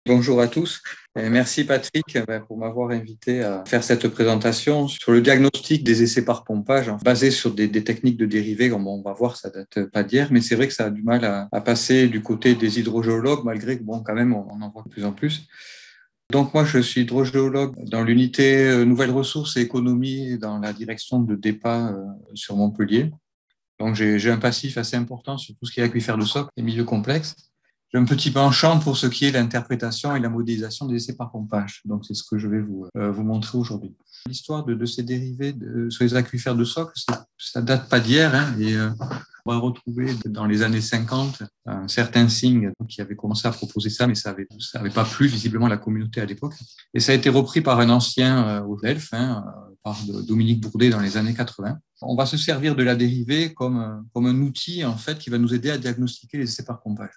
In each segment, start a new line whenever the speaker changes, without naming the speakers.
Bonjour à tous. Et merci Patrick pour m'avoir invité à faire cette présentation sur le diagnostic des essais par pompage, basé sur des techniques de dérivés. Bon, on va voir, ça date pas d'hier, mais c'est vrai que ça a du mal à passer du côté des hydrogéologues, malgré que, bon, quand même, on en voit de plus en plus. Donc moi, je suis hydrogéologue dans l'unité Nouvelles Ressources et Économie dans la direction de DEPA sur Montpellier. Donc j'ai un passif assez important sur tout ce qui est aquifère de socle et milieux complexes. J'ai un petit penchant pour ce qui est l'interprétation et la modélisation des essais par pompage. Donc, c'est ce que je vais vous montrer aujourd'hui. L'histoire de ces dérivés sur les aquifères de socle, ça date pas d'hier. Et on va retrouver dans les années 50 un certain Singh qui avait commencé à proposer ça, mais ça avait pas plu visiblement à la communauté à l'époque. Et ça a été repris par un ancien au Delft, par Dominique Bourdet dans les années 80. On va se servir de la dérivée comme un outil en fait qui va nous aider à diagnostiquer les essais par pompage.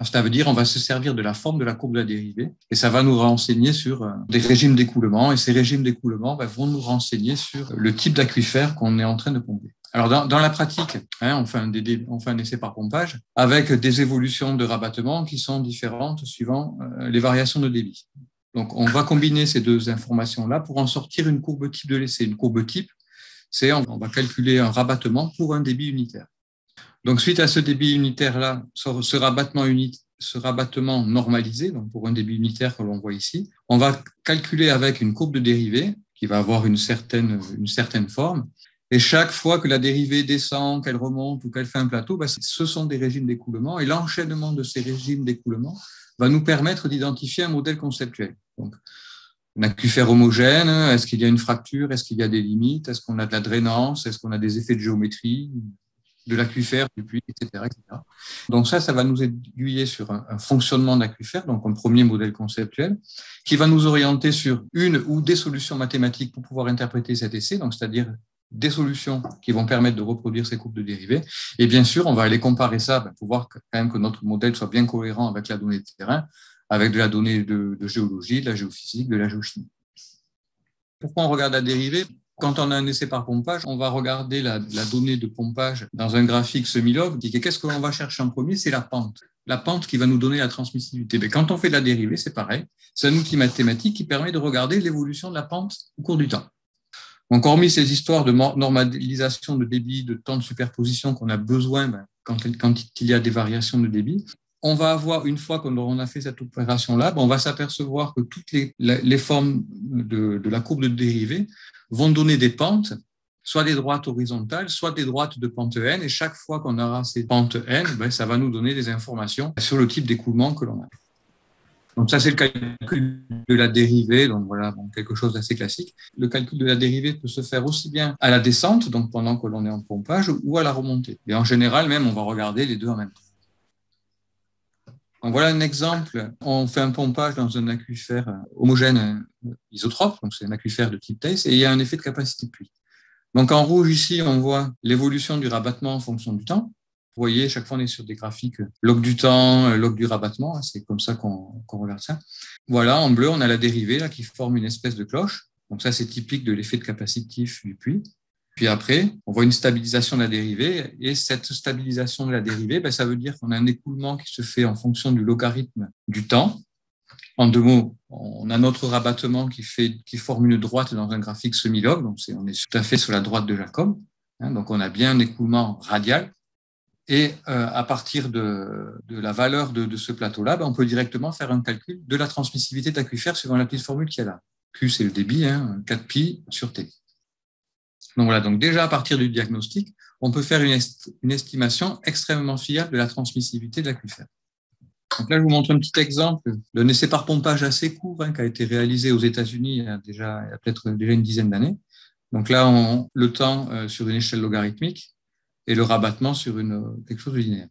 Ça veut dire qu'on va se servir de la forme de la courbe de la dérivée et ça va nous renseigner sur des régimes d'écoulement et ces régimes d'écoulement vont nous renseigner sur le type d'aquifère qu'on est en train de pomper. Alors dans la pratique, on fait un essai par pompage avec des évolutions de rabattement qui sont différentes suivant les variations de débit. Donc on va combiner ces deux informations-là pour en sortir une courbe type de l'essai. Une courbe type, c'est on va calculer un rabattement pour un débit unitaire. Donc, suite à ce débit unitaire-là, ce rabattement normalisé, donc pour un débit unitaire que l'on voit ici, on va calculer avec une courbe de dérivée qui va avoir une certaine forme. Et chaque fois que la dérivée descend, qu'elle remonte ou qu'elle fait un plateau, ce sont des régimes d'écoulement. Et l'enchaînement de ces régimes d'écoulement va nous permettre d'identifier un modèle conceptuel. Donc, un aquifère homogène, est-ce qu'il y a une fracture, est-ce qu'il y a des limites, est-ce qu'on a de la drainance, est-ce qu'on a des effets de géométrie, de l'aquifère, du puits, etc., etc. Donc ça va nous aiguiller sur un fonctionnement d'aquifère, donc un premier modèle conceptuel, qui va nous orienter sur une ou des solutions mathématiques pour pouvoir interpréter cet essai, donc c'est-à-dire des solutions qui vont permettre de reproduire ces courbes de dérivés. Et bien sûr, on va aller comparer ça pour voir quand même que notre modèle soit bien cohérent avec la donnée de terrain, avec de la donnée de géologie, de la géophysique, de la géochimie. Pourquoi on regarde la dérivée ? Quand on a un essai par pompage, on va regarder la donnée de pompage dans un graphique semi-log. Qu'est-ce que l'on va chercher en premier ? C'est la pente. La pente qui va nous donner la transmissivité. Mais quand on fait de la dérivée, c'est pareil. C'est un outil mathématique qui permet de regarder l'évolution de la pente au cours du temps. Donc, hormis ces histoires de normalisation de débit, de temps de superposition qu'on a besoin quand il y a des variations de débit, on va avoir, une fois qu'on a fait cette opération-là, on va s'apercevoir que toutes les formes de la courbe de dérivée vont donner des pentes, soit des droites horizontales, soit des droites de pente n. Et chaque fois qu'on aura ces pentes n, ça va nous donner des informations sur le type d'écoulement que l'on a. Donc ça, c'est le calcul de la dérivée, donc voilà, quelque chose d'assez classique. Le calcul de la dérivée peut se faire aussi bien à la descente, donc pendant que l'on est en pompage, ou à la remontée. Et en général, même, on va regarder les deux en même temps. Donc voilà un exemple. On fait un pompage dans un aquifère homogène isotrope, donc c'est un aquifère de type Theiss, et il y a un effet de capacité de puits. Donc en rouge ici, on voit l'évolution du rabattement en fonction du temps. Vous voyez, chaque fois on est sur des graphiques log du temps, log du rabattement, c'est comme ça qu'on regarde ça. Voilà, en bleu, on a la dérivée là, qui forme une espèce de cloche. Donc ça, c'est typique de l'effet de capacitif du puits. Puis après, on voit une stabilisation de la dérivée, et cette stabilisation de la dérivée, ça veut dire qu'on a un écoulement qui se fait en fonction du logarithme du temps. En deux mots, on a notre rabattement qui forme une droite dans un graphique semi-log, donc on est tout à fait sur la droite de Jacob, donc on a bien un écoulement radial, et à partir de la valeur de ce plateau-là, on peut directement faire un calcul de la transmissivité d'aquifère suivant la petite formule qu'il y a là. Q, c'est le débit, 4pi sur T. Donc voilà, donc déjà à partir du diagnostic, on peut faire une estimation extrêmement fiable de la transmissivité de l'aquifère. Donc là, je vous montre un petit exemple d'un essai par pompage assez court qui a été réalisé aux États-Unis il y a peut-être déjà une dizaine d'années. Donc là, le temps sur une échelle logarithmique et le rabattement sur quelque chose de linéaire.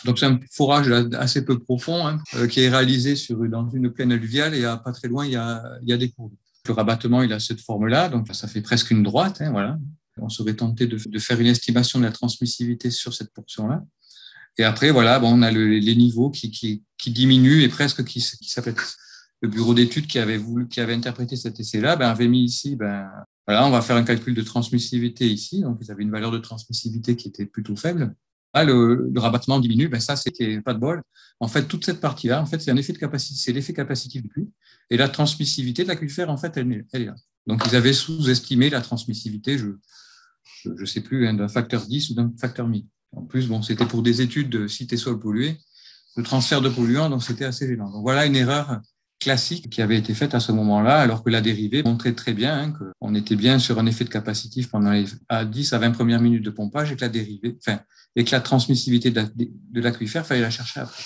Donc c'est un forage assez peu profond qui est réalisé dans une plaine alluviale, et pas très loin, il y a des courbes. Le rabattement, il a cette forme-là, donc ça fait presque une droite. Voilà. On serait tenté de faire une estimation de la transmissivité sur cette portion-là. Et après, voilà, on a les niveaux qui diminuent, et presque qui s'appelle le bureau d'études qui avait interprété cet essai-là, avait mis ici, voilà, on va faire un calcul de transmissivité ici. Donc, ils avaient une valeur de transmissivité qui était plutôt faible. Là, le rabattement diminue, ben ça, c'est pas de bol. En fait, toute cette partie-là, en fait, c'est un effet de capacité, c'est l'effet capacitif du puits. Et la transmissivité de l'aquifère, en fait, elle est là. Donc, ils avaient sous-estimé la transmissivité, je sais plus, hein, d'un facteur 10 ou d'un facteur 1000. En plus, bon, c'était pour des études de sites et sols pollués, le transfert de polluants, donc c'était assez gênant. Donc, voilà une erreur classique qui avait été faite à ce moment-là, alors que la dérivée montrait très bien hein, qu'on était bien sur un effet de capacitif pendant les 10 à 20 premières minutes de pompage et que la dérivée, enfin, et que la transmissivité de l'aquifère, fallait la chercher après.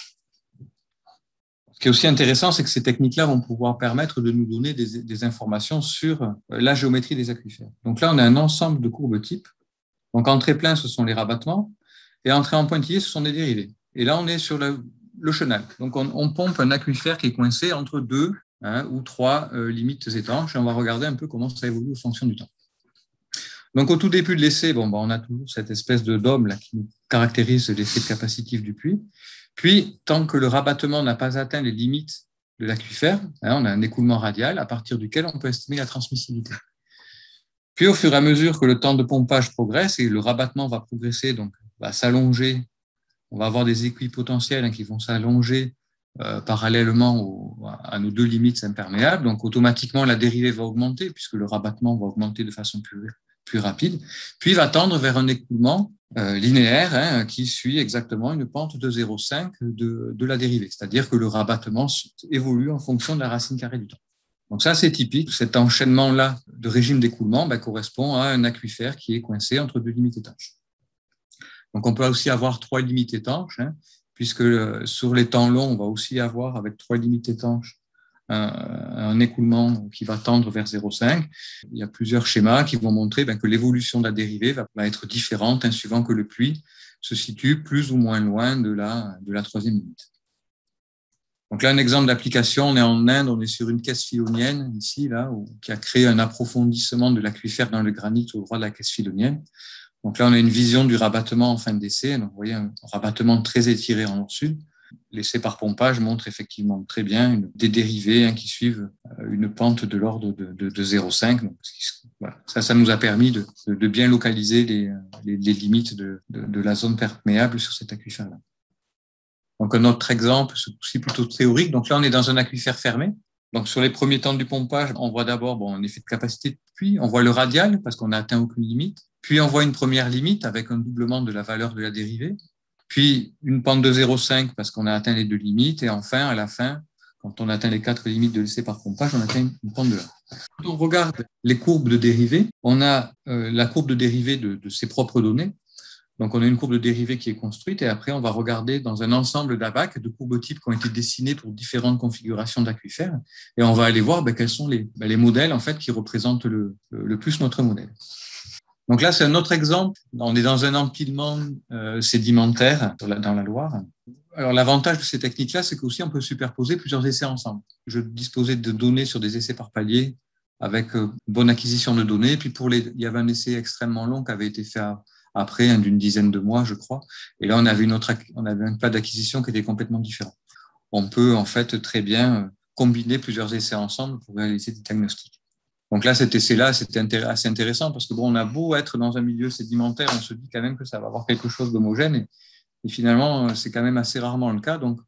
Ce qui est aussi intéressant, c'est que ces techniques-là vont pouvoir permettre de nous donner des informations sur la géométrie des aquifères. Donc là, on a un ensemble de courbes types. Donc entrée plein, ce sont les rabattements, et entrée en pointillé, ce sont des dérivés. Et là, on est sur le chenal. Donc on pompe un aquifère qui est coincé entre deux ou trois limites étanches, et on va regarder un peu comment ça évolue en fonction du temps. Donc, au tout début de l'essai, bon, on a toujours cette espèce de dôme là, qui nous caractérise l'effet capacitif du puits. Puis, tant que le rabattement n'a pas atteint les limites de l'aquifère, on a un écoulement radial à partir duquel on peut estimer la transmissivité. Puis, au fur et à mesure que le temps de pompage progresse et le rabattement va progresser, donc va s'allonger, on va avoir des équipotentiels qui vont s'allonger parallèlement à nos deux limites imperméables. Donc, automatiquement, la dérivée va augmenter puisque le rabattement va augmenter de façon plus rapide, puis va tendre vers un écoulement linéaire qui suit exactement une pente de 0,5 de la dérivée, c'est-à-dire que le rabattement évolue en fonction de la racine carrée du temps. Donc ça, c'est typique. Cet enchaînement-là de régime d'écoulement correspond à un aquifère qui est coincé entre deux limites étanches. Donc on peut aussi avoir trois limites étanches, puisque sur les temps longs, on va aussi avoir avec trois limites étanches un écoulement qui va tendre vers 0,5. Il y a plusieurs schémas qui vont montrer que l'évolution de la dérivée va être différente suivant que le puits se situe plus ou moins loin de la troisième limite. Donc là, un exemple d'application, on est en Inde, on est sur une caisse philonienne, ici, là, qui a créé un approfondissement de l'aquifère dans le granit au droit de la caisse philonienne. Donc là, on a une vision du rabattement en fin d'essai. Donc, vous voyez, un rabattement très étiré en nord-sud. L'essai par pompage montre effectivement très bien des dérivés qui suivent une pente de l'ordre de 0,5. Donc, voilà. Ça nous a permis de bien localiser les limites de la zone perméable sur cet aquifère-là. Donc, un autre exemple, c'est aussi plutôt théorique. Donc là, on est dans un aquifère fermé. Donc, sur les premiers temps du pompage, on voit d'abord un effet de capacité de puits. On voit le radial parce qu'on n'a atteint aucune limite. Puis, on voit une première limite avec un doublement de la valeur de la dérivée. Puis, une pente de 0,5 parce qu'on a atteint les deux limites. Et enfin, à la fin, quand on atteint les quatre limites de l'essai par pompage, on atteint une pente de 1. Quand on regarde les courbes de dérivée, on a la courbe de dérivée de ses propres données. Donc, on a une courbe de dérivée qui est construite et après, on va regarder dans un ensemble d'ABAC de courbes types qui ont été dessinées pour différentes configurations d'aquifères et on va aller voir quels sont les modèles en fait, qui représentent le plus notre modèle. Donc là, c'est un autre exemple. On est dans un empilement sédimentaire dans la Loire. Alors, l'avantage de ces techniques-là, c'est qu'aussi, on peut superposer plusieurs essais ensemble. Je disposais de données sur des essais par palier avec bonne acquisition de données. Puis, il y avait un essai extrêmement long qui avait été fait après d'une dizaine de mois, je crois. Et là, on avait un plat d'acquisition qui était complètement différent. On peut en fait très bien combiner plusieurs essais ensemble pour réaliser des diagnostics. Donc là, cet essai-là, c'était assez intéressant parce que on a beau être dans un milieu sédimentaire, on se dit quand même que ça va avoir quelque chose d'homogène et finalement, c'est quand même assez rarement le cas. Donc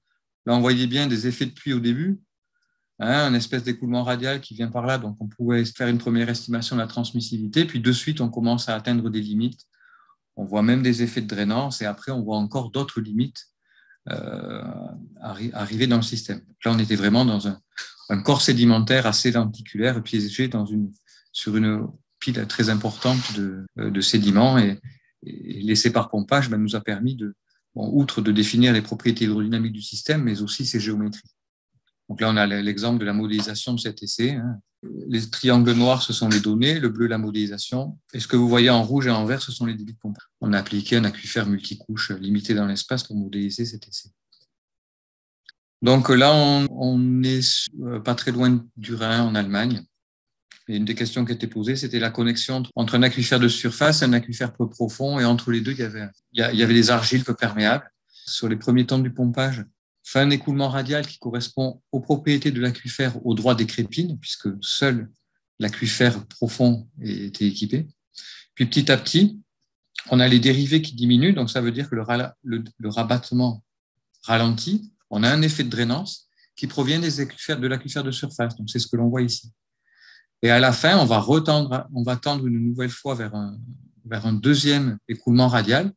là, on voyait bien des effets de pluie au début, un espèce d'écoulement radial qui vient par là. Donc on pouvait faire une première estimation de la transmissivité, puis de suite, on commence à atteindre des limites. On voit même des effets de drainance et après, on voit encore d'autres limites arriver dans le système. Donc là, on était vraiment dans un corps sédimentaire assez lenticulaire, piégé sur une pile très importante de sédiments. Et l'essai par pompage nous a permis, outre de définir les propriétés hydrodynamiques du système, mais aussi ses géométries. Donc là, on a l'exemple de la modélisation de cet essai. Les triangles noirs, ce sont les données, le bleu, la modélisation. Et ce que vous voyez en rouge et en vert, ce sont les débits de pompage. On a appliqué un aquifère multicouche limité dans l'espace pour modéliser cet essai. Donc là, on est pas très loin du Rhin, en Allemagne. Et une des questions qui était posée, c'était la connexion entre un aquifère de surface et un aquifère peu profond. Et entre les deux, il y avait des argiles peu perméables. Sur les premiers temps du pompage, fait un écoulement radial qui correspond aux propriétés de l'aquifère au droit des crépines, puisque seul l'aquifère profond était équipé. Puis petit à petit, on a les dérivés qui diminuent, donc ça veut dire que le rabattement ralentit. On a un effet de drainance qui provient de l'aquifère de surface. Donc c'est ce que l'on voit ici. Et à la fin, on va tendre une nouvelle fois vers un deuxième écoulement radial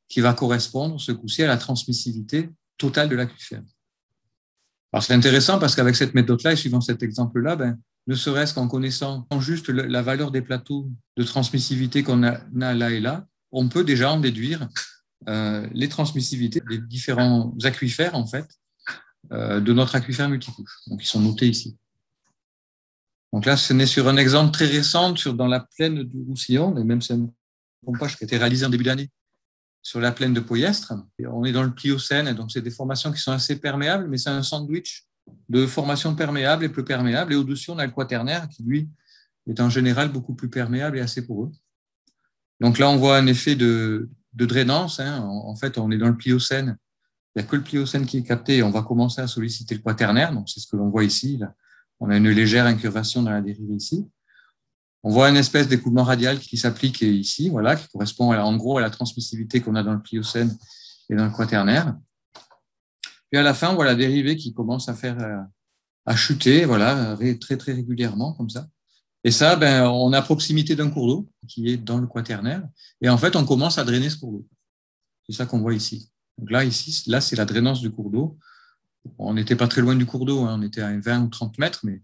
qui va correspondre, ce coup-ci, à la transmissivité totale de l'aquifère. Alors c'est intéressant parce qu'avec cette méthode-là et suivant cet exemple-là, ne serait-ce qu'en connaissant juste la valeur des plateaux de transmissivité qu'on a là et là, on peut déjà en déduire les transmissivités des différents aquifères, en fait, de notre aquifère multicouche. Donc, ils sont notés ici. Donc là, ce n'est sur un exemple très récent dans la plaine du Roussillon, et même c'est un pompage qui a été réalisé en début d'année sur la plaine de Poyestre. Et on est dans le Pliocène, donc c'est des formations qui sont assez perméables, mais c'est un sandwich de formations perméables et peu perméables. Et au-dessus, on a le quaternaire qui, lui, est en général beaucoup plus perméable et assez poreux. Donc là, on voit un effet de drainance. En fait, on est dans le Pliocène. Il n'y a que le Pliocène qui est capté et on va commencer à solliciter le quaternaire. Donc, c'est ce que l'on voit ici. Là. On a une légère incurvation dans la dérivée ici. On voit une espèce d'écoulement radial qui s'applique ici, voilà, qui correspond en gros à la transmissivité qu'on a dans le Pliocène et dans le quaternaire. Puis à la fin, on voit la dérivée qui commence à chuter, voilà, très, très régulièrement, comme ça. Et ça, on est à proximité d'un cours d'eau qui est dans le quaternaire. Et en fait, on commence à drainer ce cours d'eau. C'est ça qu'on voit ici. Donc là, c'est la drainance du cours d'eau. On n'était pas très loin du cours d'eau, on était à 20 ou 30 mètres, mais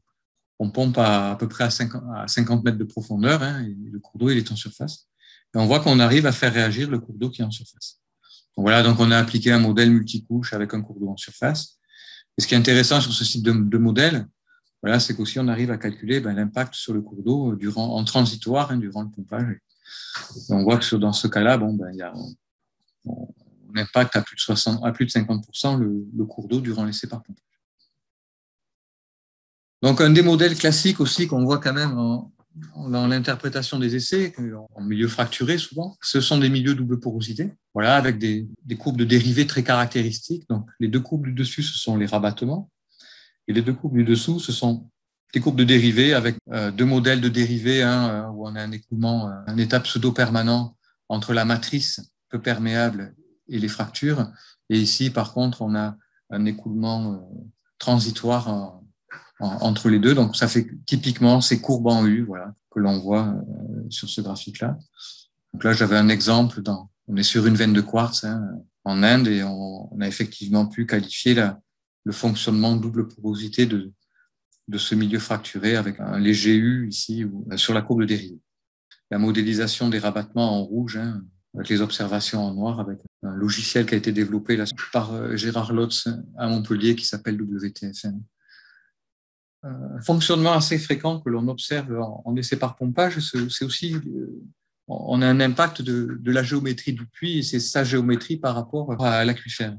on pompe à peu près à 50 mètres de profondeur, et le cours d'eau, il est en surface. Et on voit qu'on arrive à faire réagir le cours d'eau qui est en surface. Donc voilà, donc on a appliqué un modèle multicouche avec un cours d'eau en surface. Et ce qui est intéressant sur ce type de modèle, voilà, c'est qu'aussi on arrive à calculer l'impact sur le cours d'eau en transitoire durant le pompage. Et on voit que dans ce cas-là, on impacte à plus de 50% le cours d'eau durant l'essai par pompage. Donc, un des modèles classiques aussi qu'on voit quand même dans l'interprétation des essais, en milieu fracturé souvent, ce sont des milieux double porosité, voilà, avec des courbes de dérivés très caractéristiques. Donc, les deux courbes du dessus, ce sont les rabattements, et les deux courbes du dessous, ce sont des courbes de dérivés avec deux modèles de dérivés, où on a un écoulement, un état pseudo-permanent entre la matrice peu perméable et les fractures. Et ici, par contre, on a un écoulement transitoire entre les deux. Donc, ça fait typiquement ces courbes en U, voilà, que l'on voit sur ce graphique-là. Donc là, j'avais un exemple. On est sur une veine de quartz en Inde et on a effectivement pu qualifier le fonctionnement double porosité de ce milieu fracturé avec un léger U ici sur la courbe de dérivée. La modélisation des rabattements en rouge, avec les observations en noir, avec un logiciel qui a été développé là, par Gérard Lotz à Montpellier qui s'appelle WTFM. Un fonctionnement assez fréquent que l'on observe en essai par pompage, c'est aussi, on a un impact de la géométrie du puits et c'est sa géométrie par rapport à l'aquifère.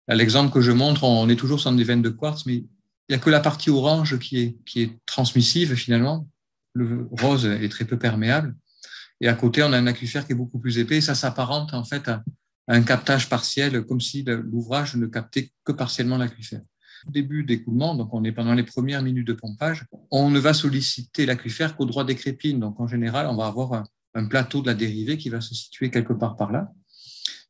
L'exemple que je montre, on est toujours sur des veines de quartz, mais il n'y a que la partie orange qui est transmissive finalement. Le rose est très peu perméable. Et à côté, on a un aquifère qui est beaucoup plus épais et ça s'apparente en fait à un captage partiel, comme si l'ouvrage ne captait que partiellement l'aquifère. Début d'écoulement, donc on est pendant les premières minutes de pompage, on ne va solliciter l'aquifère qu'au droit des crépines. Donc en général, on va avoir un plateau de la dérivée qui va se situer quelque part par là.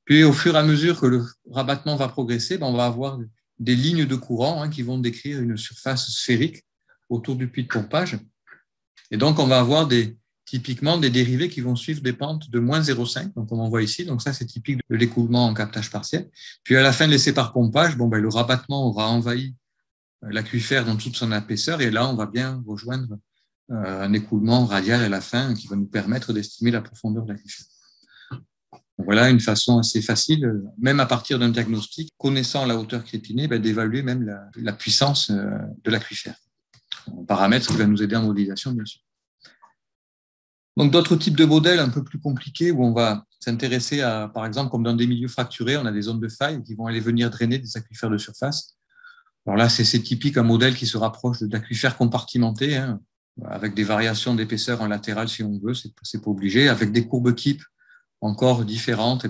Puis au fur et à mesure que le rabattement va progresser, on va avoir des lignes de courant qui vont décrire une surface sphérique autour du puits de pompage. Et donc on va avoir typiquement des dérivés qui vont suivre des pentes de moins 0,5, donc comme on voit ici. Donc ça, c'est typique de l'écoulement en captage partiel. Puis à la fin de l'essai par pompage, le rabattement aura envahi l'aquifère dans toute son épaisseur et là, on va bien rejoindre un écoulement radial à la fin qui va nous permettre d'estimer la profondeur de l'aquifère. Voilà une façon assez facile, même à partir d'un diagnostic, connaissant la hauteur crépinée, d'évaluer même la puissance de l'aquifère. Un paramètre qui va nous aider en modélisation, bien sûr. Donc, d'autres types de modèles un peu plus compliqués où on va s'intéresser à, par exemple, comme dans des milieux fracturés, on a des zones de faille qui vont aller venir drainer des aquifères de surface. Alors là, c'est typique un modèle qui se rapproche d'aquifères compartimentés, avec des variations d'épaisseur en latéral si on veut, c'est pas obligé, avec des courbes types encore différentes,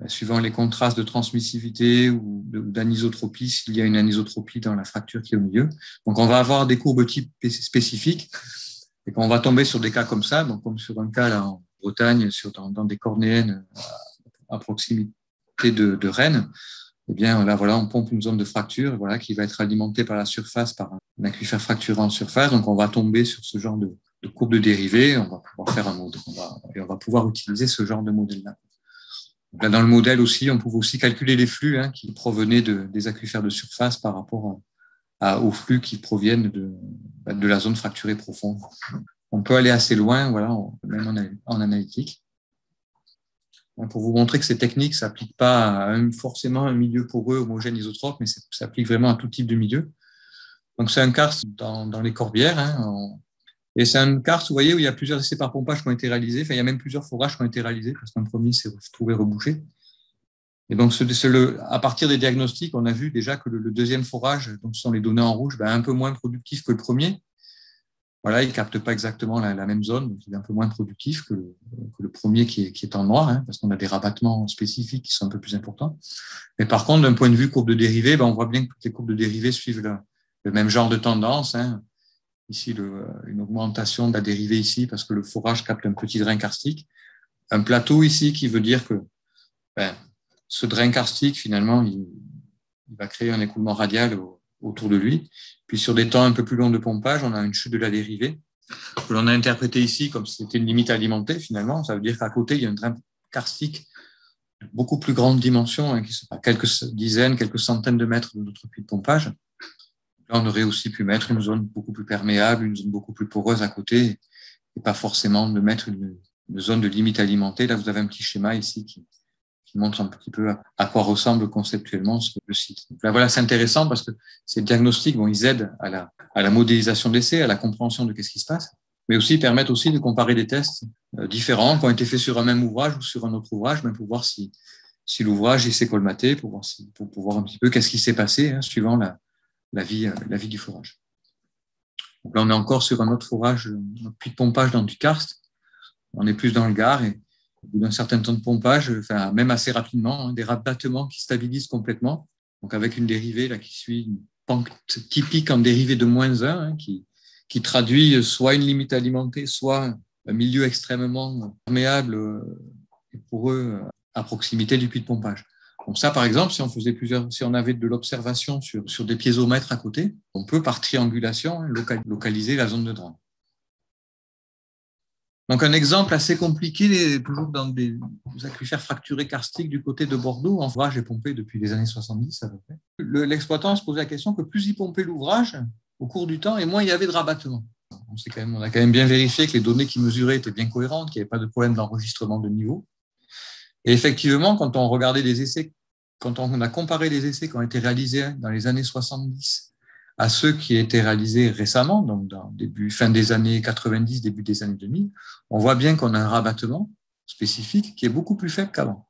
suivant les contrastes de transmissivité ou d'anisotropie, s'il y a une anisotropie dans la fracture qui est au milieu. Donc, on va avoir des courbes types spécifiques. Et quand on va tomber sur des cas comme ça, donc comme sur un cas là en Bretagne, dans des cornéennes à proximité de Rennes, eh bien là, voilà, on pompe une zone de fracture, voilà, qui va être alimentée par la surface, par un aquifère fracturé en surface. Donc, on va tomber sur ce genre de courbe de dérivée. On va pouvoir faire un modèle, on va pouvoir utiliser ce genre de modèle-là. Là, dans le modèle aussi, on pouvait aussi calculer les flux qui provenaient des aquifères de surface par rapport aux flux qui proviennent de la zone fracturée profonde. On peut aller assez loin, voilà, même en analytique. Pour vous montrer que ces techniques ne s'appliquent pas forcément à un milieu poreux, homogène, isotrope, mais ça s'applique vraiment à tout type de milieu. Donc, c'est un karst dans les Corbières. Et c'est un karst, vous voyez, où il y a plusieurs essais par pompage qui ont été réalisés. Enfin, il y a même plusieurs forages qui ont été réalisés, parce qu'un premier s'est trouvé rebouché. Et donc, à partir des diagnostics, on a vu déjà que le deuxième forage, donc ce sont les données en rouge, un peu moins productif que le premier. Voilà, il ne capte pas exactement la même zone, donc il est un peu moins productif que le premier qui est en noir, parce qu'on a des rabattements spécifiques qui sont un peu plus importants. Mais par contre, d'un point de vue courbe de dérivée, on voit bien que toutes les courbes de dérivée suivent le même genre de tendance. Ici, une augmentation de la dérivée ici, parce que le forage capte un petit drain karstique. Un plateau ici qui veut dire que ce drain karstique, finalement, il va créer un écoulement radial autour de lui. Puis sur des temps un peu plus longs de pompage, on a une chute de la dérivée que l'on a interprété ici comme si c'était une limite alimentée finalement. Ça veut dire qu'à côté, il y a un drain karstique de beaucoup plus grande dimension, qui sont à quelques dizaines, quelques centaines de mètres de notre puits de pompage. Là, on aurait aussi pu mettre une zone beaucoup plus perméable, une zone beaucoup plus poreuse à côté, et pas forcément de mettre une zone de limite alimentée. Là, vous avez un petit schéma ici qui montre un petit peu à quoi ressemble conceptuellement le site. Donc là, voilà, c'est intéressant parce que ces diagnostics, ils aident à la modélisation de l'essai, à la compréhension de qu'est-ce qui se passe, mais aussi permettent aussi de comparer des tests différents qui ont été faits sur un même ouvrage ou sur un autre ouvrage, même pour voir si l'ouvrage s'est colmaté, pour voir un petit peu qu'est-ce qui s'est passé suivant la vie du forage. Donc là, on est encore sur un autre forage, un puits de pompage dans du karst. On est plus dans le Gard et au bout d'un certain temps de pompage, même assez rapidement, des rabattements qui stabilisent complètement. Donc avec une dérivée là, qui suit une pente typique en dérivée de -1, qui traduit soit une limite alimentée, soit un milieu extrêmement perméable et poreux à proximité du puits de pompage. Donc ça, par exemple, si on avait de l'observation sur des piézomètres à côté, on peut par triangulation localiser la zone de drain. Donc, un exemple assez compliqué, toujours dans des aquifères fracturés karstiques du côté de Bordeaux. En forage est pompé depuis les années 70 à peu près. L'exploitant se posait la question que plus il pompait l'ouvrage au cours du temps et moins il y avait de rabattement. On a quand même bien vérifié que les données qui mesuraient étaient bien cohérentes, qu'il n'y avait pas de problème d'enregistrement de niveau. Et effectivement, quand on regardait les essais, quand on a comparé les essais qui ont été réalisés dans les années 70 à ceux qui étaient réalisés récemment, donc fin des années 90, début des années 2000, on voit bien qu'on a un rabattement spécifique qui est beaucoup plus faible qu'avant.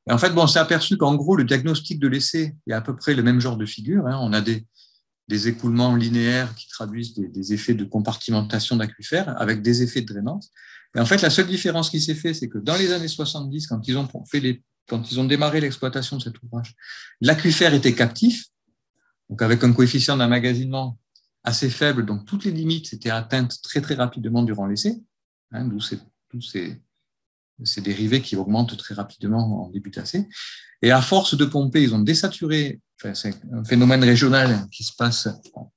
Et en fait, on s'est aperçu qu'en gros, le diagnostic de l'essai est à peu près le même genre de figure. On a des écoulements linéaires qui traduisent des effets de compartimentation d'aquifères avec des effets de drainance. Et en fait, la seule différence qui s'est faite, c'est que dans les années 70, quand ils ont démarré l'exploitation de cet ouvrage, l'aquifère était captif, donc avec un coefficient d'emmagasinement assez faible, donc toutes les limites étaient atteintes très très rapidement durant l'essai, d'où tous ces dérivés qui augmentent très rapidement en début d'essai. Et à force de pomper, ils ont désaturé, c'est un phénomène régional qui se passe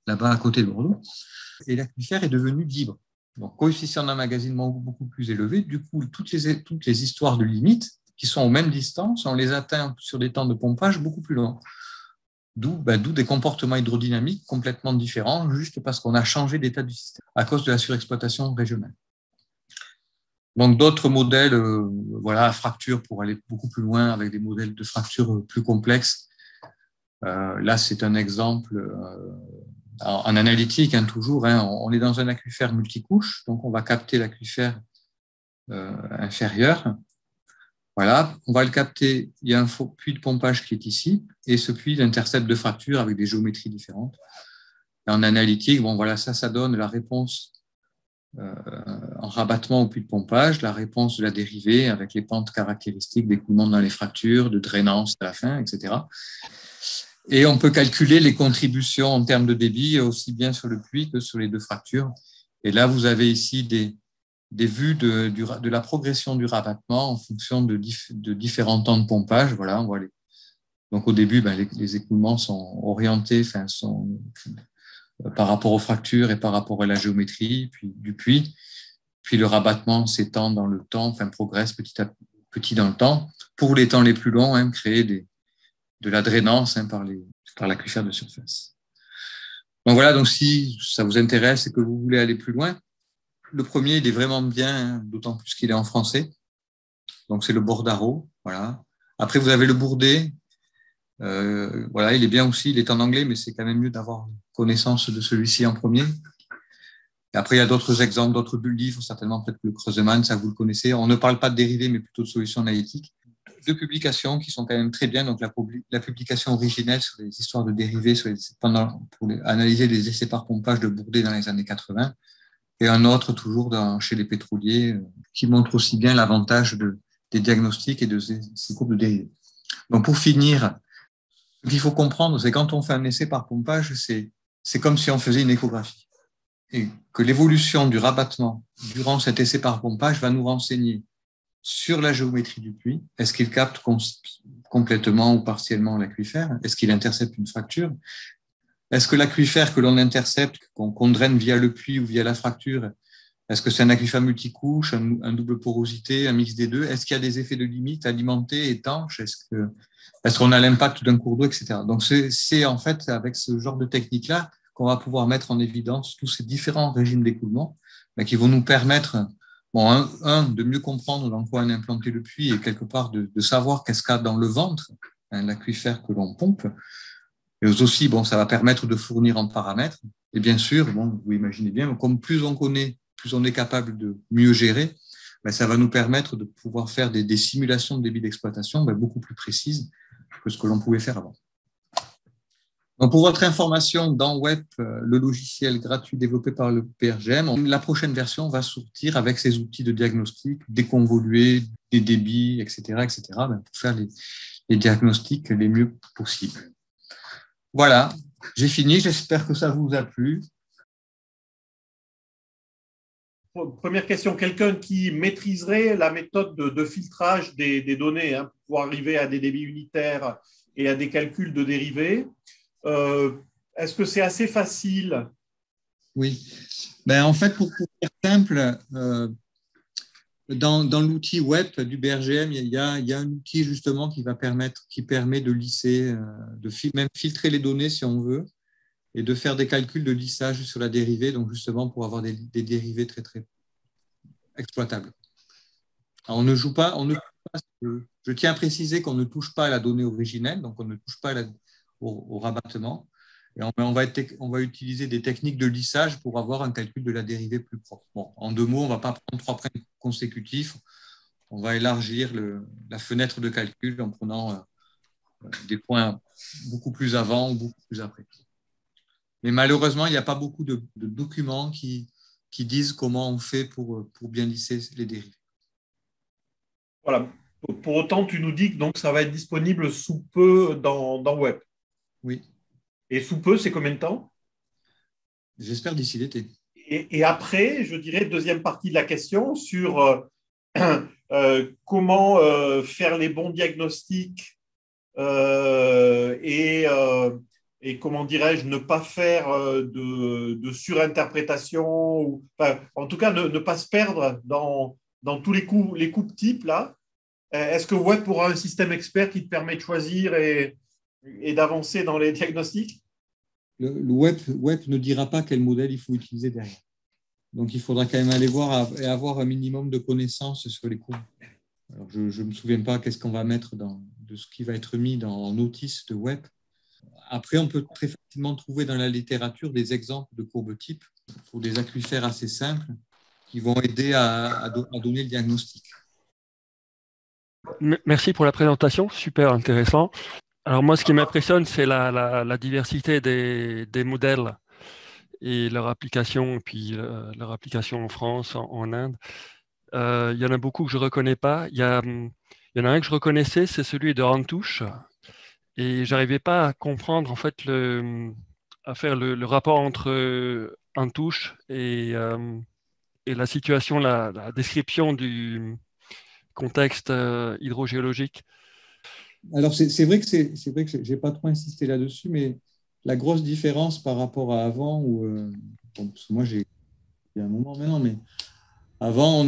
là-bas à côté de Bordeaux, et l'aquifère est devenu libre. Donc coefficient d'emmagasinement beaucoup plus élevé, du coup toutes les histoires de limites qui sont aux mêmes distances, on les atteint sur des temps de pompage beaucoup plus longs. D'où des comportements hydrodynamiques complètement différents, juste parce qu'on a changé d'état du système à cause de la surexploitation régionale. Donc d'autres modèles à fracture pour aller beaucoup plus loin avec des modèles de fracture plus complexes. Là, c'est un exemple en analytique, toujours. On est dans un aquifère multicouche, donc on va capter l'aquifère inférieur. Voilà, on va le capter. Il y a un puits de pompage qui est ici, et ce puits intercepte de fractures avec des géométries différentes. Et en analytique, ça donne la réponse en rabattement au puits de pompage, la réponse de la dérivée avec les pentes caractéristiques d'écoulement dans les fractures, de drainance à la fin, etc. Et on peut calculer les contributions en termes de débit aussi bien sur le puits que sur les deux fractures. Et là, vous avez ici des vues de la progression du rabattement en fonction de différents temps de pompage. Voilà, on voit donc au début, les écoulements sont orientés, par rapport aux fractures et par rapport à la géométrie du puits. Puis le rabattement s'étend dans le temps, progresse petit à petit dans le temps. Pour les temps les plus longs, créer de la drainance par l'aquifère de surface. Donc voilà, donc si ça vous intéresse et que vous voulez aller plus loin, le premier, il est vraiment bien, d'autant plus qu'il est en français. Donc c'est le Bordaro, voilà. Après, vous avez le Bourdet. Voilà, il est bien aussi, il est en anglais, mais c'est quand même mieux d'avoir connaissance de celui-ci en premier. Et après, il y a d'autres exemples, d'autres livres, certainement peut-être le Creusemann, ça vous le connaissez. On ne parle pas de dérivés, mais plutôt de solutions analytiques. Deux publications qui sont quand même très bien. Donc la publication originelle sur les histoires de dérivés pour analyser les essais par pompage de Bourdet dans les années 80. Et un autre toujours chez les pétroliers qui montre aussi bien l'avantage des diagnostics et de ces courbes de dérivés. Donc pour finir, ce qu'il faut comprendre, c'est quand on fait un essai par pompage, c'est comme si on faisait une échographie. Et que l'évolution du rabattement durant cet essai par pompage va nous renseigner sur la géométrie du puits. Est-ce qu'il capte complètement ou partiellement l'aquifère? Est-ce qu'il intercepte une fracture? Est-ce que l'aquifère que l'on intercepte, qu'on draine via le puits ou via la fracture, est-ce que c'est un aquifère multicouche, un double porosité, un mix des deux? Est-ce qu'il y a des effets de limite alimentés, étanches? Est-ce qu'on a l'impact d'un cours d'eau, etc. Donc, c'est en fait avec ce genre de technique-là qu'on va pouvoir mettre en évidence tous ces différents régimes d'écoulement qui vont nous permettre, de mieux comprendre dans quoi on a implanté le puits et quelque part de savoir qu'est-ce qu'il y a dans le ventre, l'aquifère que l'on pompe. Et aussi, ça va permettre de fournir en paramètres. Et bien sûr, vous imaginez bien, comme plus on connaît, plus on est capable de mieux gérer, ça va nous permettre de pouvoir faire des simulations de débit d'exploitation beaucoup plus précises que ce que l'on pouvait faire avant. Donc pour votre information, dans WEP, le logiciel gratuit développé par le PRGM, la prochaine version va sortir avec ces outils de diagnostic déconvolués, des débits, etc., pour faire les diagnostics les mieux possibles. Voilà, j'ai fini. J'espère que ça vous a plu.
Première question, quelqu'un qui maîtriserait la méthode de filtrage des données pour pouvoir arriver à des débits unitaires et à des calculs de dérivés, est-ce que c'est assez facile?
Oui. En fait, pour faire simple, dans l'outil web du BRGM, il y a un outil justement qui permet de lisser, même filtrer les données si on veut, et de faire des calculs de lissage sur la dérivée, donc justement pour avoir des dérivés très très exploitables. Alors, je tiens à préciser qu'on ne touche pas à la donnée originelle, donc on ne touche pas au rabattement. Et on va utiliser des techniques de lissage pour avoir un calcul de la dérivée plus propre. En deux mots, on ne va pas prendre 3 points consécutifs. On va élargir la fenêtre de calcul en prenant des points beaucoup plus avant ou beaucoup plus après. Mais malheureusement, il n'y a pas beaucoup de documents qui disent comment on fait pour bien lisser les dérivés.
Voilà. Pour autant, tu nous dis que donc, ça va être disponible sous peu dans Web.
Oui.
Et sous peu, c'est combien de temps?
J'espère d'ici l'été.
Et après, je dirais, deuxième partie de la question sur comment faire les bons diagnostics et comment dirais-je, ne pas faire de surinterprétation, en tout cas ne pas se perdre dans tous les coupes types là. Est-ce que Web aura un système expert qui te permet de choisir et d'avancer dans les diagnostics?
Le web ne dira pas quel modèle il faut utiliser derrière. Donc, il faudra quand même aller voir et avoir un minimum de connaissances sur les courbes. Alors, je ne me souviens pas qu'est-ce qu'on va mettre de ce qui va être mis dans notice de web. Après, on peut très facilement trouver dans la littérature des exemples de courbes types pour des aquifères assez simples qui vont aider à donner le diagnostic.
Merci pour la présentation, super intéressant. Alors moi, ce qui m'impressionne, c'est la diversité des modèles et leur application, et puis leur application en France, en Inde. Il y en a beaucoup que je ne reconnais pas. Il y en a un que je reconnaissais, c'est celui de Rantouche. Et je n'arrivais pas à comprendre, en fait, à faire le rapport entre Rantouche et et la situation, la description du contexte hydrogéologique.
Alors, c'est vrai que j'ai pas trop insisté là-dessus, mais la grosse différence par rapport à avant, parce que moi, il y a un moment maintenant, mais avant,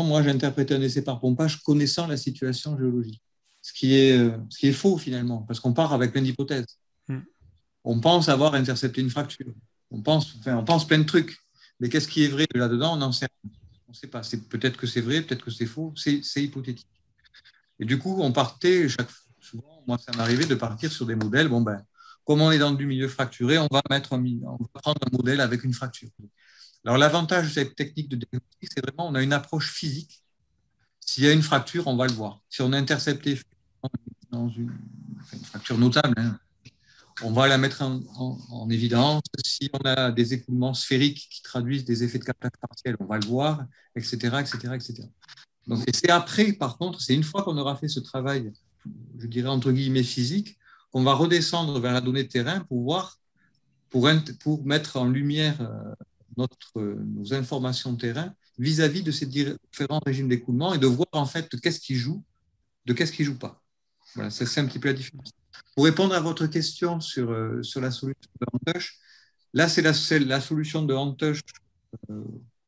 moi, j'interprétais un essai par pompage connaissant la situation géologique. Ce qui est faux, finalement, parce qu'on part avec plein d'hypothèses. On pense avoir intercepté une fracture. On pense plein de trucs. Mais qu'est-ce qui est vrai là-dedans? On n'en sait rien. On ne sait pas. Peut-être que c'est vrai, peut-être que c'est faux. C'est hypothétique. Et du coup, on partait, souvent, moi, ça m'arrivait de partir sur des modèles. Bon, comme on est dans du milieu fracturé, on va prendre un modèle avec une fracture. Alors, l'avantage de cette technique de diagnostic, c'est vraiment on a une approche physique. S'il y a une fracture, on va le voir. Si on a intercepté dans une fracture notable, hein, on va la mettre en évidence. Si on a des écoulements sphériques qui traduisent des effets de captage partiel, on va le voir, etc., etc., etc. Donc, et c'est après, par contre, c'est une fois qu'on aura fait ce travail, je dirais entre guillemets physique, qu'on va redescendre vers la donnée de terrain pour voir, pour mettre en lumière nos informations de terrain vis-à-vis de ces différents régimes d'écoulement et de voir en fait de qu'est-ce qui joue pas. Voilà, c'est un petit peu la différence. Pour répondre à votre question sur la solution de Hantuch, là, c'est la solution de Hantuch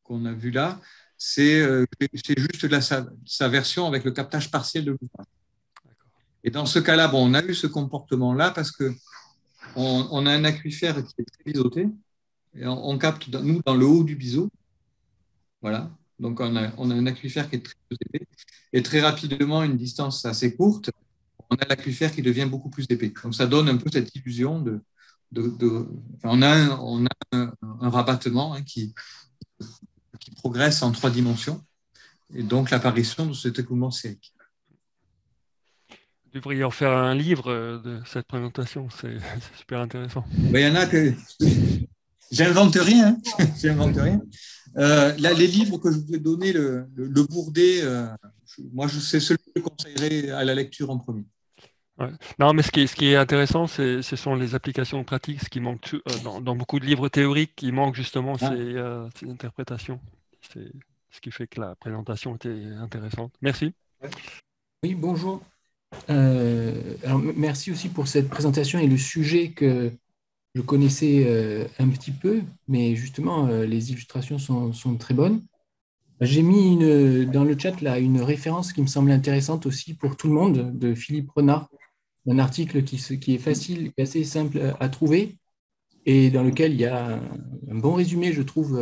qu'on a vue là. C'est juste sa version avec le captage partiel de l'ouvrage. Et dans ce cas-là, bon, on a eu ce comportement-là parce qu'on a un aquifère qui est très biseauté. Et on capte, nous, dans le haut du biseau. Voilà. Donc, on a un aquifère qui est très épais. Et très rapidement, une distance assez courte, on a l'aquifère qui devient beaucoup plus épais. Donc, ça donne un peu cette illusion on a un rabattement qui progresse en 3 dimensions. Et donc, l'apparition de cet écoulement sphérique.
Vous devriez en faire un livre de cette présentation. C'est super intéressant.
Il y en a que... J'invente rien. J'invente rien. Là, les livres que je vous ai donnés, le Bourdet, moi, c'est celui que je conseillerais à la lecture en premier.
Ouais. Non, mais ce qui est intéressant, ce sont les applications pratiques, ce qui manque dans beaucoup de livres théoriques, il manque justement ces interprétations. C'est ce qui fait que la présentation était intéressante. Merci.
Oui, bonjour. Alors, merci aussi pour cette présentation et le sujet que je connaissais un petit peu, mais justement, les illustrations sont très bonnes. J'ai mis dans le chat là, une référence qui me semble intéressante aussi pour tout le monde, de Philippe Renard, un article qui est facile et assez simple à trouver et dans lequel il y a un bon résumé, je trouve,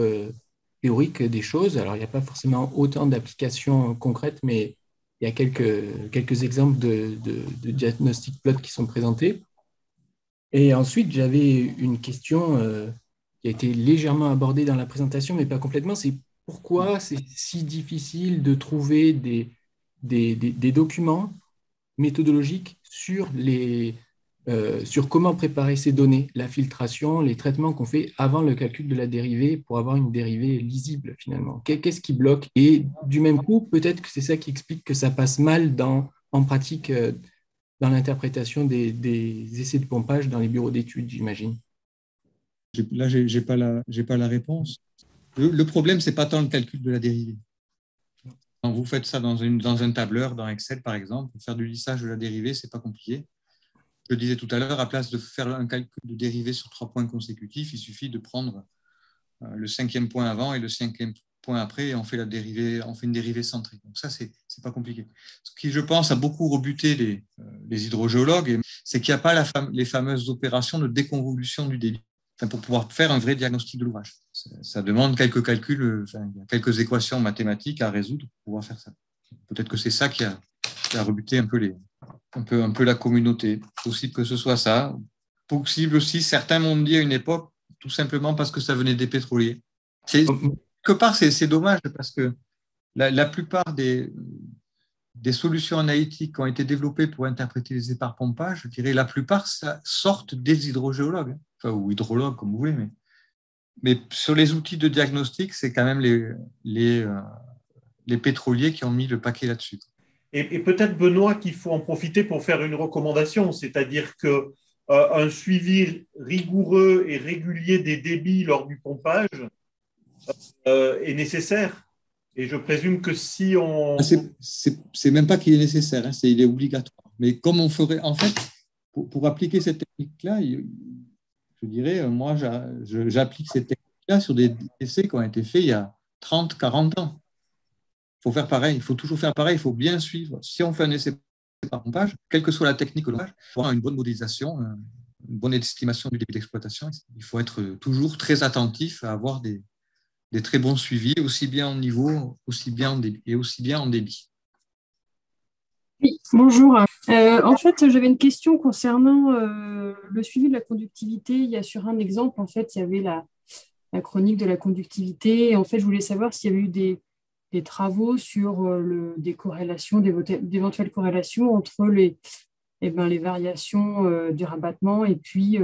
théorique des choses. Alors, il n'y a pas forcément autant d'applications concrètes, mais il y a quelques exemples de diagnostic plots qui sont présentés. Et ensuite, j'avais une question qui a été légèrement abordée dans la présentation, mais pas complètement. C'est pourquoi c'est si difficile de trouver des documents méthodologiques sur comment préparer ces données, la filtration, les traitements qu'on fait avant le calcul de la dérivée pour avoir une dérivée lisible finalement. Qu'est-ce qui bloque? Et du même coup, peut-être que c'est ça qui explique que ça passe mal en pratique dans l'interprétation des essais de pompage dans les bureaux d'études, j'imagine.
Là, je n'ai pas la réponse. Le problème, ce n'est pas tant le calcul de la dérivée. Quand vous faites ça dans un tableur, dans Excel par exemple, pour faire du lissage de la dérivée, ce n'est pas compliqué. Je le disais tout à l'heure, à place de faire un calcul de dérivée sur 3 points consécutifs, il suffit de prendre le 5e point avant et le 5e point après et on fait une dérivée centrée. Donc ça, c'est pas compliqué. Ce qui, je pense, a beaucoup rebuté les hydrogéologues, c'est qu'il n'y a pas les fameuses opérations de déconvolution du débit pour pouvoir faire un vrai diagnostic de l'ouvrage. Ça demande quelques calculs, quelques équations mathématiques à résoudre pour pouvoir faire ça. Peut-être que c'est ça qui a rebuté un peu la communauté. Possible que ce soit ça. Possible aussi, certains m'ont dit à une époque, tout simplement parce que ça venait des pétroliers. Quelque part, c'est dommage parce que la plupart des solutions analytiques qui ont été développées pour interpréter les éparts-pompages, je dirais la plupart ça sortent des hydrogéologues, ou hydrologues comme vous voulez, mais sur les outils de diagnostic, c'est quand même les pétroliers qui ont mis le paquet là-dessus.
Et peut-être, Benoît, qu'il faut en profiter pour faire une recommandation, c'est-à-dire qu'un suivi rigoureux et régulier des débits lors du pompage est nécessaire. Et je présume que si on…
C'est même pas qu'il est nécessaire, hein, il est obligatoire. Mais comme on ferait, en fait, pour appliquer cette technique-là, je dirais, moi, j'applique cette technique-là sur des essais qui ont été faits il y a 30, 40 ans. Il faut faire pareil, il faut toujours faire pareil, il faut bien suivre. Si on fait un essai par pompage, quelle que soit la technique que l'on fait, il faut avoir une bonne modélisation, une bonne estimation du début d'exploitation. Il faut être toujours très attentif à avoir des très bons suivis, aussi bien en niveau, aussi bien en débit, et aussi bien en débit.
Oui, bonjour. En fait, j'avais une question concernant le suivi de la conductivité. Il y a sur un exemple, en fait, il y avait la chronique de la conductivité. Et en fait, je voulais savoir s'il y avait eu des travaux sur des corrélations, d'éventuelles corrélations entre les variations du rabattement et puis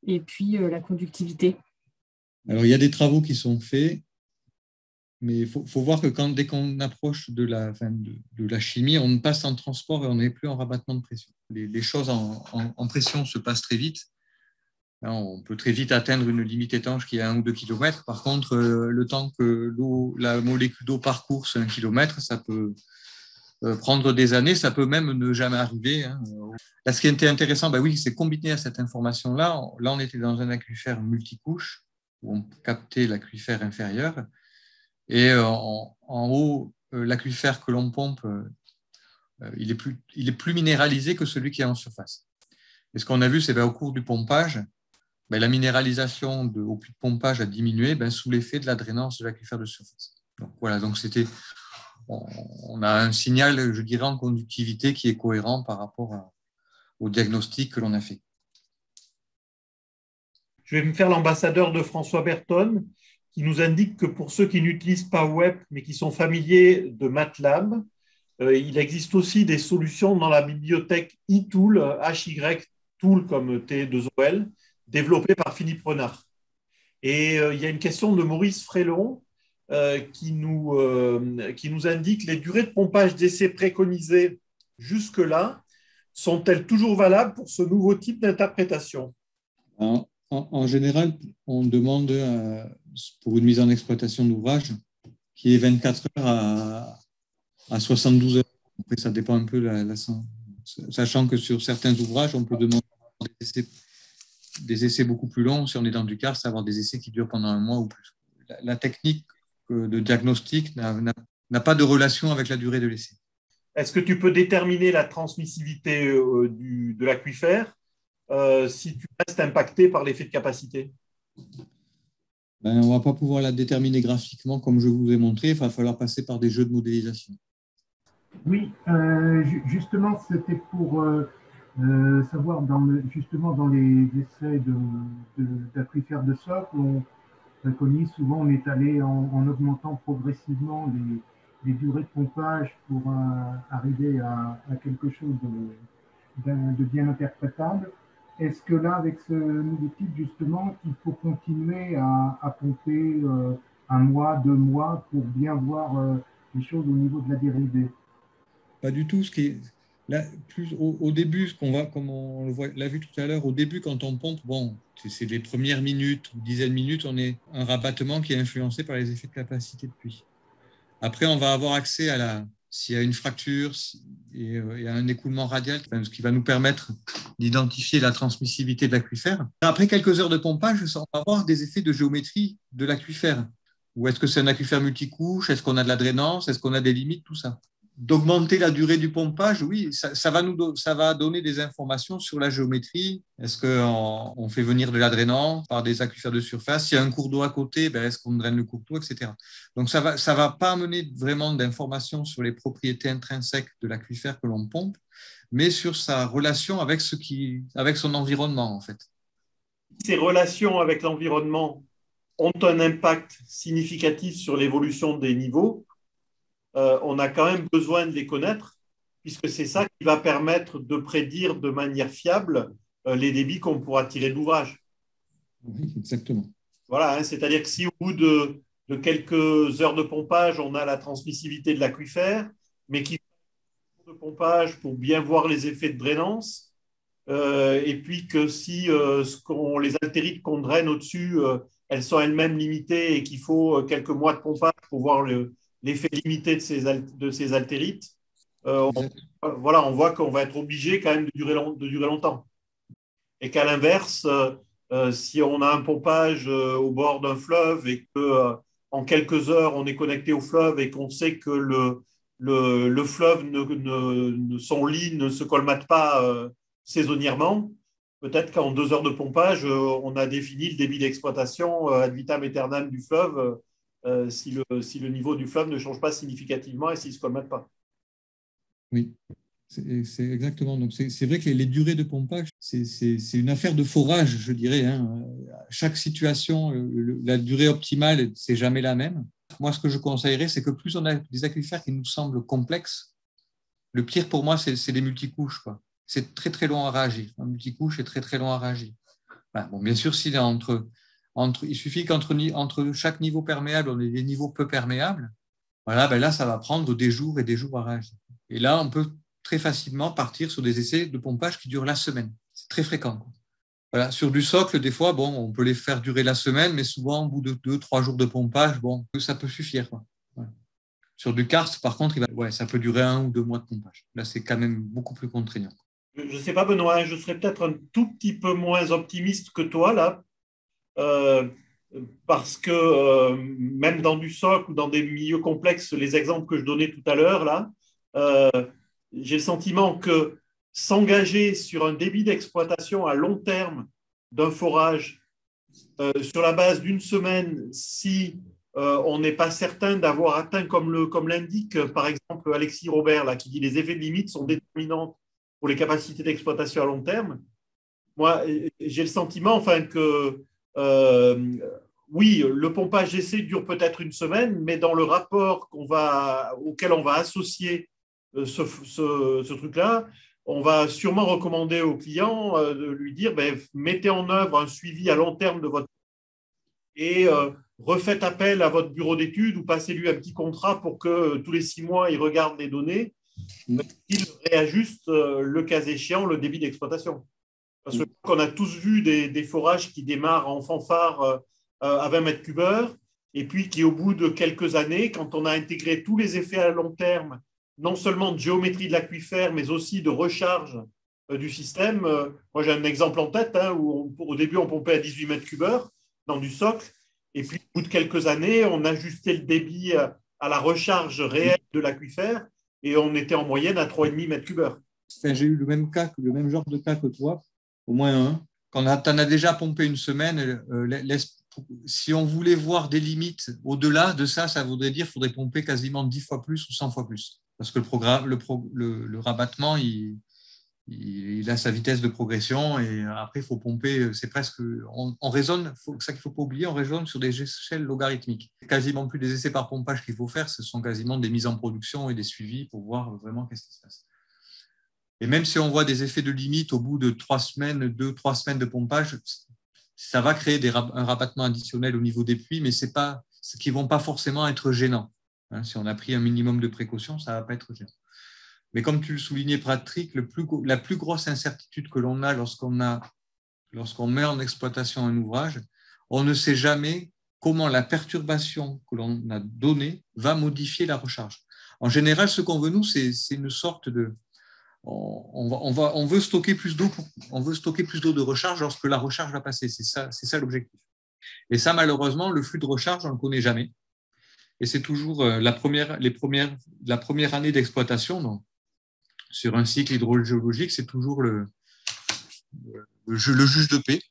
la conductivité.
Alors, il y a des travaux qui sont faits, mais il faut voir que dès qu'on approche de la chimie, on passe en transport et on n'est plus en rabattement de pression. Les choses en pression se passent très vite. On peut très vite atteindre une limite étanche qui est 1 ou 2 km. Par contre, le temps que la molécule d'eau parcourt 1 km, ça peut prendre des années, ça peut même ne jamais arriver. Là, ce qui était intéressant, oui, c'est combiné à cette information-là. Là, on était dans un aquifère multicouche où on captait l'aquifère inférieur. Et en haut, l'aquifère que l'on pompe, il est plus minéralisé que celui qui est en surface. Et ce qu'on a vu, c'est au cours du pompage, la minéralisation au puits de pompage a diminué sous l'effet de la drainance de l'aquifère de surface. Donc voilà, on a un signal, je dirais, en conductivité qui est cohérent par rapport au diagnostic que l'on a fait.
Je vais me faire l'ambassadeur de François Berton, qui nous indique que pour ceux qui n'utilisent pas WEP, mais qui sont familiers de MATLAB, il existe aussi des solutions dans la bibliothèque eTool, HY-Tool comme T2OL, développée par Philippe Renard. Et il y a une question de Maurice Frélon qui nous indique les durées de pompage d'essai préconisées jusque-là sont-elles toujours valables pour ce nouveau type d'interprétation?
En général, on demande pour une mise en exploitation d'ouvrage qui est 24 heures à 72 heures. Après, ça dépend un peu, sachant que sur certains ouvrages, on peut demander des essais beaucoup plus longs. Si on est dans du karst, avoir des essais qui durent pendant 1 mois ou plus. La technique de diagnostic n'a pas de relation avec la durée de l'essai.
Est-ce que tu peux déterminer la transmissivité de l'aquifère si tu restes impacté par l'effet de capacité?
On ne va pas pouvoir la déterminer graphiquement comme je vous ai montré. Il va falloir passer par des jeux de modélisation.
Oui, justement, c'était pour savoir, justement, dans les essais d'aquifères de socle, on préconise souvent, on est allé en augmentant progressivement les durées de pompage pour arriver à quelque chose de bien interprétable. Est-ce que là, avec ce nouveau type, justement, il faut continuer à pomper 1 mois, 2 mois pour bien voir les choses au niveau de la dérivée?
Pas du tout. Là, plus au début, comme on l'a vu tout à l'heure, au début, quand on pompe, c'est les premières minutes ou dizaines de minutes, on est un rabattement qui est influencé par les effets de capacité de puits. Après, on va avoir accès s'il y a une fracture, et il y a un écoulement radial, ce qui va nous permettre d'identifier la transmissivité de l'aquifère. Après quelques heures de pompage, on va avoir des effets de géométrie de l'aquifère. Ou est-ce que c'est un aquifère multicouche? Est-ce qu'on a de la drainance? Est-ce qu'on a des limites? Tout ça. D'augmenter la durée du pompage, oui, ça va donner des informations sur la géométrie. Est-ce qu'on fait venir de la drainance par des aquifères de surface? S'il y a un cours d'eau à côté, est-ce qu'on draine le cours d'eau, etc. Donc, ça va pas amener vraiment d'informations sur les propriétés intrinsèques de l'aquifère que l'on pompe, mais sur sa relation avec son environnement, en fait.
Ces relations avec l'environnement ont un impact significatif sur l'évolution des niveaux. On a quand même besoin de les connaître, puisque c'est ça qui va permettre de prédire de manière fiable les débits qu'on pourra tirer de l'ouvrage.
Oui, exactement.
Voilà, c'est-à-dire que si au bout de quelques heures de pompage, on a la transmissivité de l'aquifère, mais qu'il faut de pompage pour bien voir les effets de drainance, et puis que si les altérites qu'on draine au-dessus elles sont elles-mêmes limitées et qu'il faut quelques mois de pompage pour voir l'effet limité de ces altérites, voilà, on voit qu'on va être obligé quand même de durer longtemps. Et qu'à l'inverse, si on a un pompage au bord d'un fleuve et que en quelques heures on est connecté au fleuve et qu'on sait que le fleuve, son lit ne se colmate pas saisonnièrement, peut-être qu'en 2 heures de pompage, on a défini le débit d'exploitation ad vitam aeternam du fleuve si le niveau du fleuve ne change pas significativement et s'il ne se colmate pas.
Oui, c'est exactement. Donc, c'est vrai que les durées de pompage, c'est une affaire de forage, je dirais. Hein. Chaque situation, la durée optimale, c'est jamais la même. Moi, ce que je conseillerais, c'est que plus on a des aquifères qui nous semblent complexes, le pire pour moi, c'est les multicouches, quoi. C'est très, très long à réagir. Un multicouche est très, très long à réagir. Bon, bien sûr, il suffit qu'entre chaque niveau perméable, on ait des niveaux peu perméables. Voilà, là, ça va prendre des jours et des jours à réagir. Et là, on peut très facilement partir sur des essais de pompage qui durent la semaine. C'est très fréquent. Voilà. Sur du socle, des fois, on peut les faire durer la semaine, mais souvent, au bout de 2-3 jours de pompage, ça peut suffire. Voilà. Sur du karst, par contre, ça peut durer 1 ou 2 mois de pompage. Là, c'est quand même beaucoup plus contraignant.
Je ne sais pas, Benoît, je serais peut-être un tout petit peu moins optimiste que toi, là, parce que même dans du socle ou dans des milieux complexes, les exemples que je donnais tout à l'heure, là, j'ai le sentiment que s'engager sur un débit d'exploitation à long terme d'un forage sur la base d'une semaine, si on n'est pas certain d'avoir atteint, comme l'indique par exemple Alexis Robert, là, qui dit les effets de limite sont déterminants pour les capacités d'exploitation à long terme. Moi, j'ai le sentiment que oui, le pompage d'essai dure peut-être une semaine, mais dans le rapport auquel on va associer ce truc-là, on va sûrement recommander au client de lui dire mettez en œuvre un suivi à long terme de votre et refaites appel à votre bureau d'études ou passez-lui un petit contrat pour que tous les 6 mois, il regarde les données, il réajuste le cas échéant le débit d'exploitation. Parce qu'on a tous vu des forages qui démarrent en fanfare à 20 mètres cubes heure et puis qui, au bout de quelques années, quand on a intégré tous les effets à long terme, non seulement de géométrie de l'aquifère, mais aussi de recharge du système. Moi, j'ai un exemple en tête où au début, on pompait à 18 mètres cubes heure dans du socle. Et puis, au bout de quelques années, on ajustait le débit à la recharge réelle de l'aquifère et on était en moyenne à 3,5 mètres cubes heure.
J'ai eu le même genre de cas que toi, au moins un. Quand tu en as déjà pompé une semaine, si on voulait voir des limites au-delà de ça, ça voudrait dire qu'il faudrait pomper quasiment 10 fois plus ou 100 fois plus. Parce que le rabattement, il a sa vitesse de progression et après, il faut pomper. C'est presque. On raisonne, ça qu'il ne faut pas oublier, on raisonne sur des échelles logarithmiques. Quasiment plus des essais par pompage qu'il faut faire, ce sont quasiment des mises en production et des suivis pour voir vraiment qu'est-ce qui se passe. Et même si on voit des effets de limite au bout de 2-3 semaines de pompage, ça va créer un rabattement additionnel au niveau des puits, mais ce qui ne vont pas forcément être gênants. Si on a pris un minimum de précautions, ça ne va pas être gênant. Mais comme tu le soulignais, Patrick, la plus grosse incertitude que l'on a lorsqu'on met en exploitation un ouvrage, on ne sait jamais comment la perturbation que l'on a donnée va modifier la recharge. En général, ce qu'on veut, nous, c'est une sorte de... On veut stocker plus d'eau de recharge lorsque la recharge va passer. C'est ça l'objectif. Et ça, malheureusement, le flux de recharge, on ne le connaît jamais. Et c'est toujours la première année d'exploitation. Donc, sur un cycle hydrogéologique, c'est toujours le juge de paix.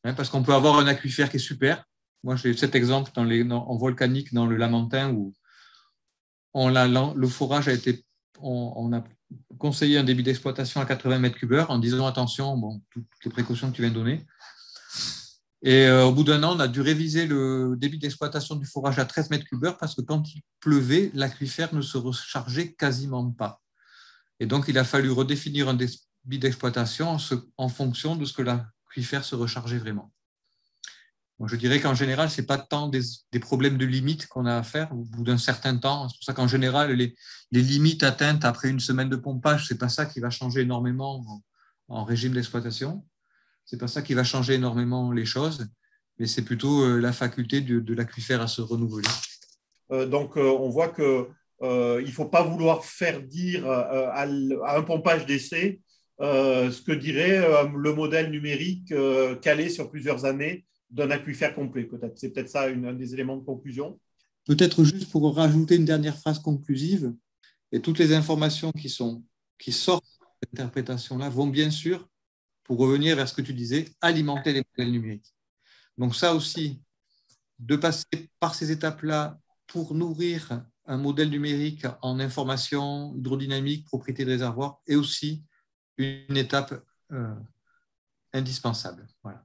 Parce qu'on peut avoir un aquifère qui est super. Moi, j'ai cet exemple en volcanique dans le Lamentin où le forage a été... On a conseillé un débit d'exploitation à 80 mètres cubes heure en disant attention, toutes les précautions que tu viens de donner. Et au bout d'un an, on a dû réviser le débit d'exploitation du forage à 13 mètres cubes heure parce que quand il pleuvait, l'aquifère ne se rechargeait quasiment pas. Et donc, il a fallu redéfinir un débit d'exploitation en fonction de ce que l'aquifère se rechargeait vraiment. Bon, je dirais qu'en général, ce n'est pas tant des problèmes de limites qu'on a à faire au bout d'un certain temps. C'est pour ça qu'en général, les limites atteintes après une semaine de pompage, ce n'est pas ça qui va changer énormément en régime d'exploitation. Ce n'est pas ça qui va changer énormément les choses. mais c'est plutôt la faculté de l'aquifère à se renouveler.
Donc, on voit que il ne faut pas vouloir faire dire à un pompage d'essai ce que dirait le modèle numérique calé sur plusieurs années d'un aquifère complet. Peut-être. C'est peut-être ça un des éléments de conclusion.
Peut-être juste pour rajouter une dernière phrase conclusive, et toutes les informations qui sortent de cette interprétation-là vont bien sûr, pour revenir vers ce que tu disais, alimenter les modèles numériques. Donc ça aussi, de passer par ces étapes-là pour nourrir un modèle numérique en information hydrodynamique, propriété de réservoir, est aussi une étape indispensable. Voilà.